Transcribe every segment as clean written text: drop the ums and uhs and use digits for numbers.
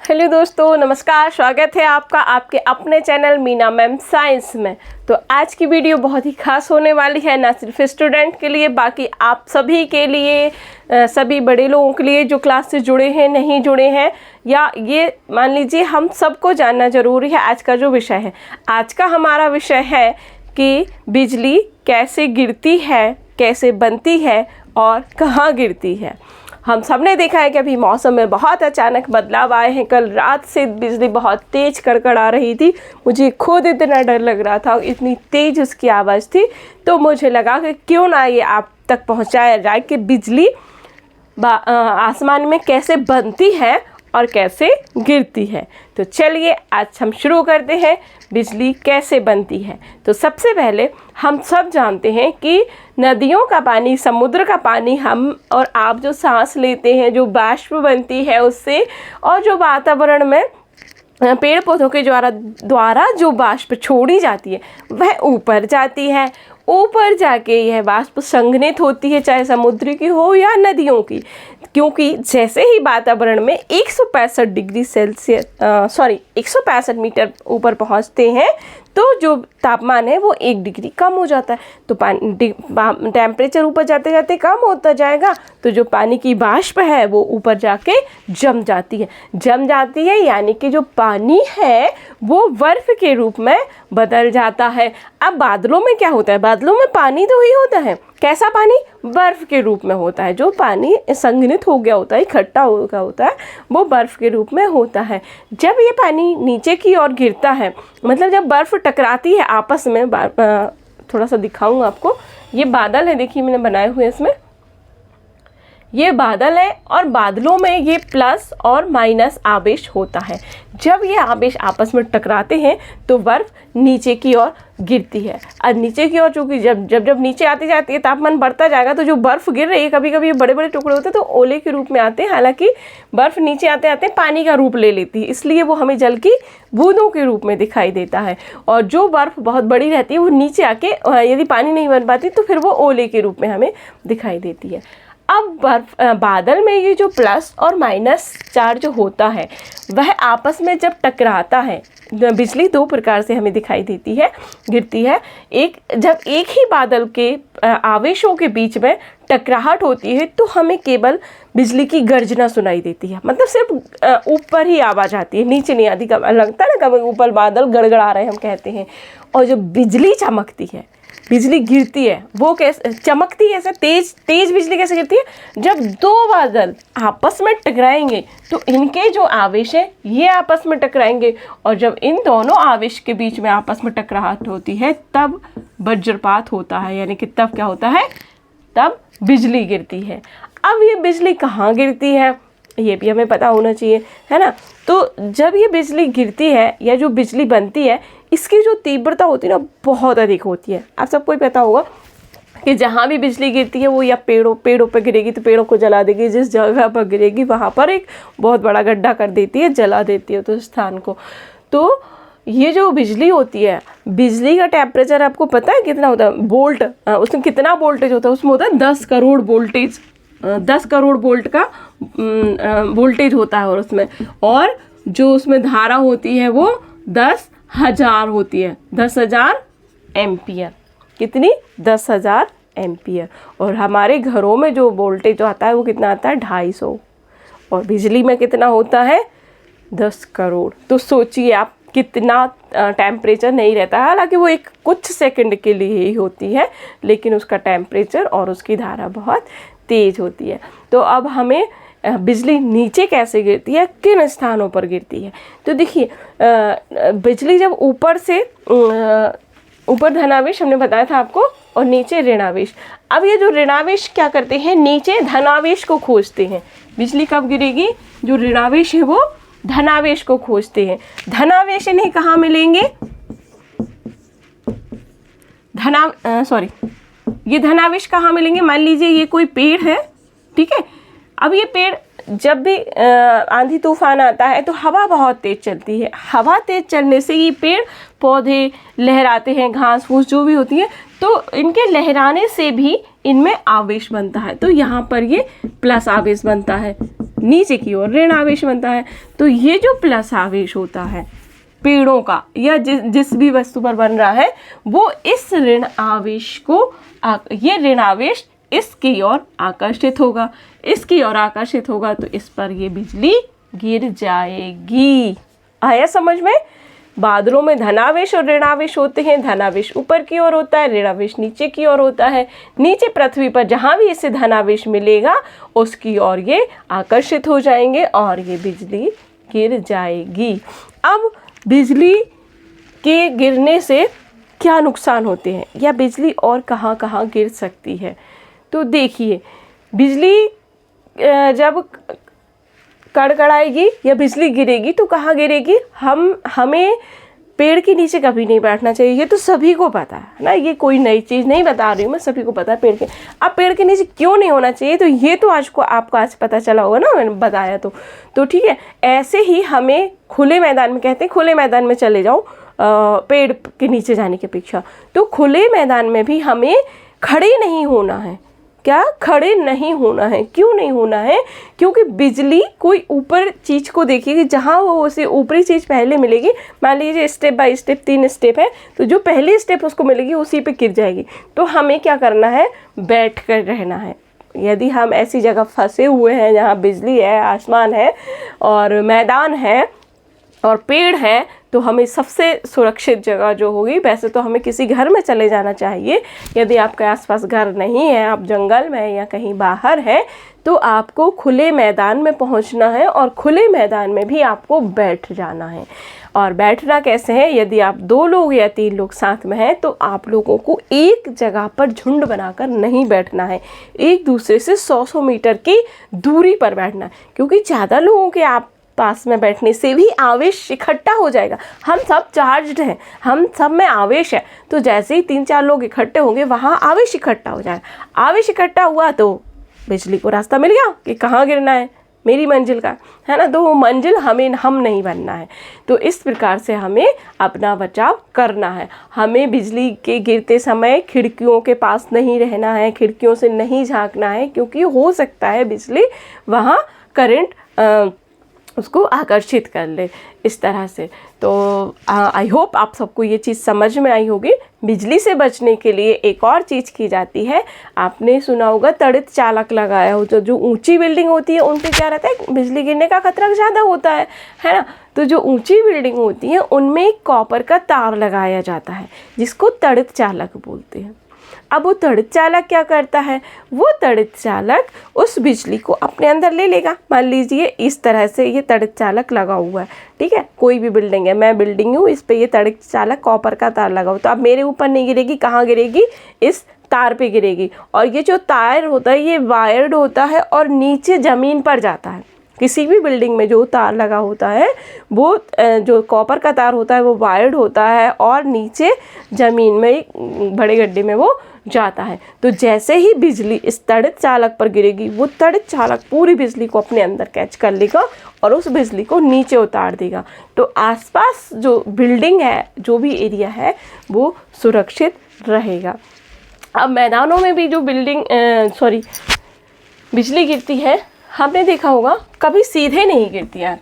Hello दोस्तों, नमस्कार। स्वागत है आपका आपके अपने चैनल मीना मैम साइंस में। तो आज की वीडियो बहुत ही खास होने वाली है, ना सिर्फ स्टूडेंट के लिए, बाकी आप सभी के लिए, सभी बड़े लोगों के लिए जो क्लास से जुड़े हैं, नहीं जुड़े हैं, या ये मान लीजिए हम सबको जानना ज़रूरी है। आज का जो विषय है, आज का हमारा विषय है कि बिजली कैसे गिरती है, कैसे बनती है और कहाँ गिरती है। हम सब ने देखा है कि अभी मौसम में बहुत अचानक बदलाव आए हैं। कल रात से बिजली बहुत तेज़ कड़कड़ा रही थी, मुझे खुद इतना डर लग रहा था, इतनी तेज़ उसकी आवाज़ थी। तो मुझे लगा कि क्यों ना ये आप तक पहुंचाया जाए कि बिजली आसमान में कैसे बनती है और कैसे गिरती है। तो चलिए आज हम शुरू करते हैं, बिजली कैसे बनती है। तो सबसे पहले हम सब जानते हैं कि नदियों का पानी, समुद्र का पानी, हम और आप जो सांस लेते हैं, जो वाष्प बनती है उससे, और जो वातावरण में पेड़ पौधों के द्वारा जो वाष्प छोड़ी जाती है वह ऊपर जाती है। ऊपर जाके यह वाष्प संघनित होती है, चाहे समुद्र की हो या नदियों की, क्योंकि जैसे ही वातावरण में 165 मीटर ऊपर पहुंचते हैं तो जो तापमान है वो 1 डिग्री कम हो जाता है। तो टेम्परेचर ऊपर जाते जाते कम होता जाएगा, तो जो पानी की वाष्प है वो ऊपर जाके जम जाती है, यानी कि जो पानी है वो बर्फ के रूप में बदल जाता है। अब बादलों में क्या होता है? बादलों में पानी तो ही होता है, कैसा पानी? बर्फ के रूप में होता है। जो पानी संघनित हो गया होता है, इकट्ठा हो गया होता है, वो बर्फ के रूप में होता है। जब ये पानी नीचे की ओर गिरता है, मतलब जब बर्फ टकराती है आपस में, थोड़ा सा दिखाऊंगा आपको। ये बादल है, देखिए मैंने बनाए हुए इसमें, ये बादल है, और बादलों में ये प्लस और माइनस आवेश होता है। जब ये आवेश आपस में टकराते हैं तो बर्फ नीचे की ओर गिरती है। और नीचे की ओर चूँकि जब नीचे आती जाती है, तापमान बढ़ता जाएगा, तो जो बर्फ़ गिर रही है, कभी कभी ये बड़े बड़े टुकड़े होते हैं तो ओले के रूप में आते हैं। हालांकि बर्फ़ नीचे आते आते पानी का रूप ले लेती है, इसलिए वो हमें जल की बूंदों के रूप में दिखाई देता है। और जो बर्फ़ बहुत बड़ी रहती है वो नीचे आके, यदि पानी नहीं बन पाती तो फिर वो ओले के रूप में हमें दिखाई देती है। अब बादल में ये जो प्लस और माइनस चार्ज होता है वह आपस में जब टकराता है, बिजली 2 प्रकार से हमें दिखाई देती है, गिरती है। जब एक ही बादल के आवेशों के बीच में टकराहट होती है तो हमें केवल बिजली की गर्जना सुनाई देती है, मतलब सिर्फ ऊपर ही आवाज़ आती है, नीचे नहीं आती। लगता है ना कभी ऊपर बादल गड़गड़ा रहे, हम कहते हैं। और जो बिजली चमकती है, बिजली गिरती है, वो कैसे चमकती है? ऐसे तेज बिजली कैसे गिरती है? जब 2 बादल आपस में टकराएंगे तो इनके जो आवेश है ये आपस में टकराएंगे, और जब इन दोनों आवेश के बीच में आपस में टकराहट होती है तब वज्रपात होता है, यानी कि तब क्या होता है? तब बिजली गिरती है। अब ये बिजली कहाँ गिरती है ये भी हमें पता होना चाहिए, है ना। तो जब ये बिजली गिरती है या जो बिजली बनती है, इसकी जो तीव्रता होती है ना, बहुत अधिक होती है। आप सबको ही पता होगा कि जहाँ भी बिजली गिरती है वो या पेड़ों पर गिरेगी तो पेड़ों को जला देगी, जिस जगह पर गिरेगी वहाँ पर एक बहुत बड़ा गड्ढा कर देती है, जला देती है तो स्थान को। तो ये जो बिजली होती है, बिजली का टेम्परेचर आपको पता है कितना होता है? वोल्ट, उसमें कितना वोल्टेज होता है? उसमें होता है 10 करोड़ वोल्टेज, 10 करोड़ वोल्ट का वोल्टेज होता है। और उसमें, और जो उसमें धारा होती है वो 10,000 होती है, 10,000 एम्पियर। कितनी? 10,000 एम्पियर। और हमारे घरों में जो वोल्टेज आता है वो कितना आता है? 250। और बिजली में कितना होता है? 10 करोड़। तो सोचिए आप कितना टेम्परेचर नहीं रहता है। हालांकि वो एक कुछ सेकंड के लिए ही होती है, लेकिन उसका टेम्परेचर और उसकी धारा बहुत तेज होती है। तो अब हमें बिजली नीचे कैसे गिरती है, किन स्थानों पर गिरती है? तो देखिए, बिजली जब ऊपर धनावेश हमने बताया था आपको, और नीचे ऋणावेश। अब ये जो ऋणावेश क्या करते हैं? नीचे धनावेश को खोजते हैं। बिजली कब गिरेगी? जो ऋणावेश है वो धनावेश को खोजते हैं। धनावेश इन्हें कहाँ मिलेंगे? ये धनावेश कहाँ मिलेंगे? मान लीजिए ये कोई पेड़ है, ठीक है। अब ये पेड़ जब भी आंधी तूफान आता है तो हवा बहुत तेज चलती है। हवा तेज चलने से ये पेड़ पौधे लहराते हैं, घास फूस जो भी होती है, तो इनके लहराने से भी इनमें आवेश बनता है। तो यहाँ पर ये प्लस आवेश बनता है, नीचे की ओर ऋण आवेश बनता है। तो ये जो प्लस आवेश होता है पेड़ों का या जिस भी वस्तु पर बन रहा है, वो इस ऋण आवेश को ये ऋण आवेश इसकी ओर आकर्षित होगा, इसकी ओर आकर्षित होगा, तो इस पर ये बिजली गिर जाएगी। आया समझ में? बादलों में धनावेश और ऋणावेश होते हैं। धनावेश ऊपर की ओर होता है, ऋणावेश नीचे की ओर होता है। नीचे पृथ्वी पर जहाँ भी इसे धनावेश मिलेगा उसकी ओर ये आकर्षित हो जाएंगे और ये बिजली गिर जाएगी। अब बिजली के गिरने से क्या नुकसान होते हैं या बिजली और कहाँ कहाँ गिर सकती है? तो देखिए, बिजली जब कड़कड़ाएगी या बिजली गिरेगी तो कहाँ गिरेगी? हमें पेड़ के नीचे कभी नहीं बैठना चाहिए, ये तो सभी को पता है ना, ये कोई नई चीज़ नहीं बता रही हूँ मैं, सभी को पता है पेड़ के। अब पेड़ के नीचे क्यों नहीं होना चाहिए, तो ये तो आपको आज पता चला होगा ना, मैंने बताया तो ठीक है। ऐसे ही हमें खुले मैदान में, कहते हैं खुले मैदान में चले जाओ पेड़ के नीचे जाने की अपेक्षा, तो खुले मैदान में भी हमें खड़े नहीं होना है। क्या? खड़े नहीं होना है। क्यों नहीं होना है? क्योंकि बिजली कोई ऊपर चीज़ को देखेगी, जहाँ वो उसे ऊपरी चीज़ पहले मिलेगी, मान लीजिए स्टेप बाय स्टेप 3 स्टेप है, तो जो पहली स्टेप उसको मिलेगी उसी पे गिर जाएगी। तो हमें क्या करना है? बैठ कर रहना है। यदि हम ऐसी जगह फंसे हुए हैं जहाँ बिजली है, आसमान है और मैदान है और पेड़ है, तो हमें सबसे सुरक्षित जगह जो होगी, वैसे तो हमें किसी घर में चले जाना चाहिए। यदि आपके आसपास घर नहीं है, आप जंगल में या कहीं बाहर हैं, तो आपको खुले मैदान में पहुंचना है और खुले मैदान में भी आपको बैठ जाना है। और बैठना कैसे है? यदि आप 2 लोग या 3 लोग साथ में हैं तो आप लोगों को एक जगह पर झुंड बनाकर नहीं बैठना है, एक दूसरे से 100-100 मीटर की दूरी पर बैठना है, क्योंकि ज़्यादा लोगों के आप पास में बैठने से भी आवेश इकट्ठा हो जाएगा। हम सब चार्ज्ड हैं, हम सब में आवेश है, तो जैसे ही 3-4 लोग इकट्ठे होंगे वहाँ आवेश इकट्ठा हो जाएगा। आवेश इकट्ठा हुआ तो बिजली को रास्ता मिल गया कि कहाँ गिरना है, मेरी मंजिल का, है ना। तो वो मंजिल हम नहीं बनना है। तो इस प्रकार से हमें अपना बचाव करना है। हमें बिजली के गिरते समय खिड़कियों के पास नहीं रहना है, खिड़कियों से नहीं झांकना है, क्योंकि हो सकता है बिजली वहाँ करंट उसको आकर्षित कर ले इस तरह से। तो आई होप आप सबको ये चीज़ समझ में आई होगी। बिजली से बचने के लिए एक और चीज़ की जाती है, आपने सुना होगा तड़ित चालक लगाया हो। जो ऊंची बिल्डिंग होती है उन पे क्या रहता है, बिजली गिरने का खतरा ज़्यादा होता है ना। तो जो ऊंची बिल्डिंग होती है उनमें एक कॉपर का तार लगाया जाता है जिसको तड़ित चालक बोलते हैं। अब वो तड़ित चालक क्या करता है, वो तड़ित चालक उस बिजली को अपने अंदर ले लेगा। मान लीजिए इस तरह से ये तड़ित चालक लगा हुआ है, ठीक है, कोई भी बिल्डिंग है, मैं बिल्डिंग हूँ, इस पे ये तड़ित चालक कॉपर का तार लगा हुआ, तो अब मेरे ऊपर नहीं गिरेगी, कहाँ गिरेगी, इस तार पे गिरेगी। और ये जो तार होता है ये वायर्ड होता है और नीचे ज़मीन पर जाता है। किसी भी बिल्डिंग में जो तार लगा होता है वो जो कॉपर का तार होता है वो वायर्ड होता है और नीचे ज़मीन में एक बड़े गड्ढे में वो जाता है। तो जैसे ही बिजली इस तड़ित चालक पर गिरेगी, वो तड़ित चालक पूरी बिजली को अपने अंदर कैच कर लेगा और उस बिजली को नीचे उतार देगा। तो आसपास जो बिल्डिंग है, जो भी एरिया है, वो सुरक्षित रहेगा। अब मैदानों में भी जो बिजली गिरती है, आपने देखा होगा कभी सीधे नहीं गिरती यार।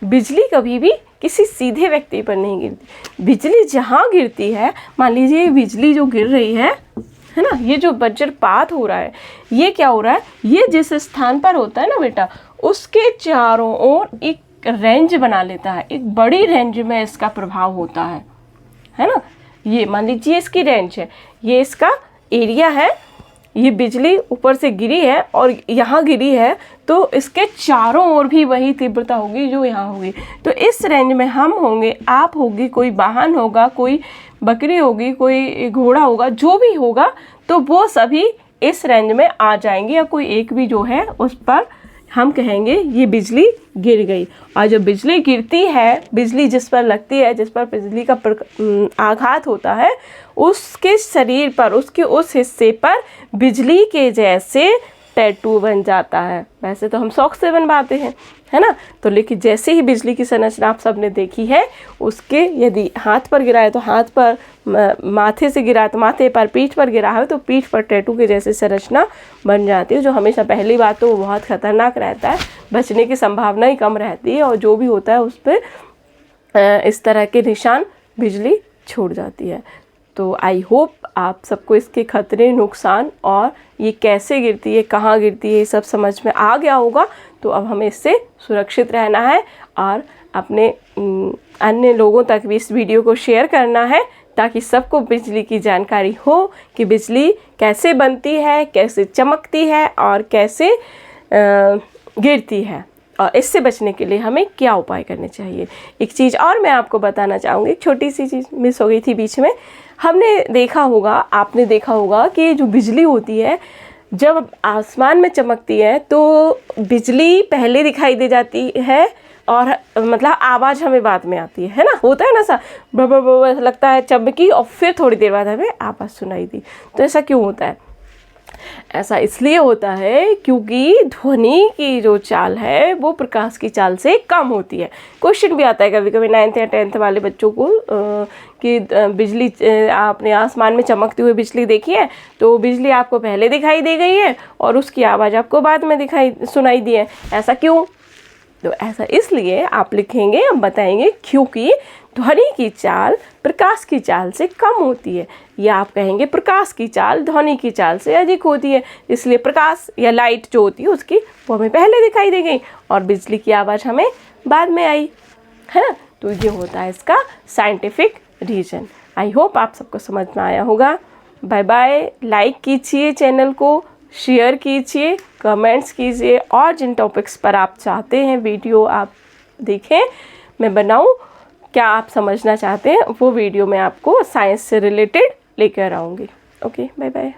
बिजली कभी भी किसी सीधे व्यक्ति पर नहीं गिरती। बिजली जहाँ गिरती है, मान लीजिए बिजली जो गिर रही है ना, ये जो वज्रपात हो रहा है, ये क्या हो रहा है, ये जिस स्थान पर होता है ना बेटा, उसके चारों ओर एक रेंज बना लेता है, एक बड़ी रेंज में इसका प्रभाव होता है ना। ये मान लीजिए इसकी रेंज है, ये इसका एरिया है, ये बिजली ऊपर से गिरी है और यहाँ गिरी है, तो इसके चारों ओर भी वही तीव्रता होगी जो यहाँ होगी। तो इस रेंज में हम होंगे, आप होगी, कोई वाहन होगा, कोई बकरी होगी, कोई घोड़ा होगा, जो भी होगा, तो वो सभी इस रेंज में आ जाएंगे, या कोई एक भी जो है उस पर हम कहेंगे ये बिजली गिर गई। और जब बिजली गिरती है, बिजली जिस पर लगती है, जिस पर बिजली का आघात होता है, उसके शरीर पर, उसके उस हिस्से पर बिजली के जैसे टैटू बन जाता है। वैसे तो हम शौक से बनवाते हैं, है ना। तो लेकिन जैसे ही बिजली की संरचना आप सबने देखी है, उसके यदि हाथ पर गिरा है तो हाथ पर, माथे से गिरा है तो माथे पर, पीठ पर गिरा है तो पीठ पर टैटू के जैसे संरचना बन जाती है। जो हमेशा पहली बात तो वो बहुत खतरनाक रहता है, बचने की संभावना ही कम रहती है, और जो भी होता है उस पर इस तरह के निशान बिजली छोड़ जाती है। तो आई होप आप सबको इसके खतरे, नुकसान और ये कैसे गिरती है, कहाँ गिरती है, ये सब समझ में आ गया होगा। तो अब हमें इससे सुरक्षित रहना है और अपने अन्य लोगों तक भी इस वीडियो को शेयर करना है, ताकि सबको बिजली की जानकारी हो कि बिजली कैसे बनती है, कैसे चमकती है और कैसे गिरती है, और इससे बचने के लिए हमें क्या उपाय करने चाहिए। एक चीज़ और मैं आपको बताना चाहूँगी, छोटी सी चीज़ मिस हो गई थी बीच में। हमने देखा होगा, आपने देखा होगा कि जो बिजली होती है जब आसमान में चमकती है तो बिजली पहले दिखाई दे जाती है, और मतलब आवाज़ हमें बाद में आती है ना, होता है ना सा बब लगता है चमकी, और फिर थोड़ी देर बाद हमें आवाज़ सुनाई दी। तो ऐसा क्यों होता है? ऐसा इसलिए होता है क्योंकि ध्वनि की जो चाल है वो प्रकाश की चाल से कम होती है। क्वेश्चन भी आता है कभी कभी 9th या 10th वाले बच्चों को कि बिजली, आपने आसमान में चमकती हुई बिजली देखी है, तो बिजली आपको पहले दिखाई दे गई है और उसकी आवाज़ आपको बाद में सुनाई दी है। ऐसा क्यों? तो ऐसा इसलिए आप लिखेंगे, हम बताएंगे क्योंकि ध्वनि की चाल प्रकाश की चाल से कम होती है, या आप कहेंगे प्रकाश की चाल ध्वनि की चाल से अधिक होती है। इसलिए प्रकाश या लाइट जो होती है उसकी वो हमें पहले दिखाई दे गई और बिजली की आवाज़ हमें बाद में आई, है ना। तो ये होता है इसका साइंटिफिक रीज़न। आई होप आप सबको समझ में आया होगा। Bye bye. लाइक कीजिए चैनल को, शेयर कीजिए, कमेंट्स कीजिए, और जिन टॉपिक्स पर आप चाहते हैं वीडियो आप देखें मैं बनाऊं, क्या आप समझना चाहते हैं वो वीडियो मैं आपको साइंस से रिलेटेड लेकर आऊँगी। Okay, bye bye.